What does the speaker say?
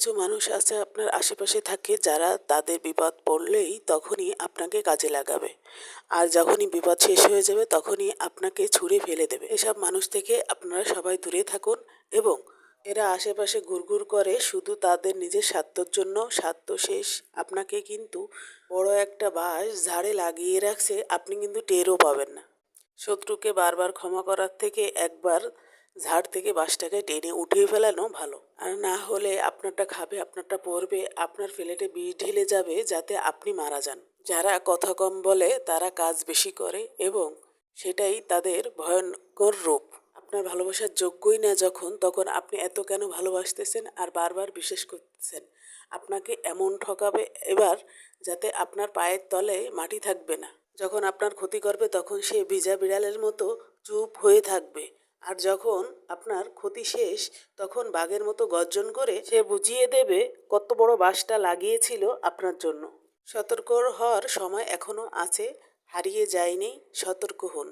কিছু মানুষ আছে আপনার আশেপাশে থাকে যারা তাদের বিপদ পড়লেই তখনই আপনাকে কাজে লাগাবে, আর যখনই বিপদ শেষ হয়ে যাবে তখনই আপনাকে ছুঁড়ে ফেলে দেবে। এসব মানুষ থেকে আপনারা সবাই দূরে থাকুন। এবং এরা আশেপাশে ঘুরঘুর করে শুধু তাদের নিজের স্বার্থর জন্য। স্বার্থ শেষ আপনাকে কিন্তু বড় একটা বাঁশ ঝাড়ে লাগিয়ে রাখছে, আপনি কিন্তু টেরও পাবেন না। শত্রুকে বারবার ক্ষমা করার থেকে একবার ঝাড় থেকে বাঁশটাকে টেনে উঠিয়ে ফেলানো ভালো। আর না হলে আপনারটা খাবে, আপনারটা পড়বে, আপনার প্লেটে বিষ ঢেলে যাবে যাতে আপনি মারা যান। যারা কথা কম বলে তারা কাজ বেশি করে, এবং সেটাই তাদের ভয়ঙ্কর রূপ। আপনার ভালোবাসার যোগ্যই না যখন, তখন আপনি এত কেন ভালোবাসতেছেন আর বারবার বিশ্বাস করতেছেন? আপনাকে এমন ঠকাবে এবার যাতে আপনার পায়ের তলে মাটি থাকবে না। যখন আপনার ক্ষতি করবে তখন সে ভিজা বিড়ালের মতো চুপ হয়ে থাকবে, আর যখন আপনার ক্ষতি শেষ তখন বাঘের মতো গর্জন করে সে বুঝিয়ে দেবে কত বড় বাঁশটা লাগিয়েছিল আপনার জন্য। সতর্ক হওয়ার সময় এখনো আছে, হারিয়ে যায়নি, সতর্ক হন।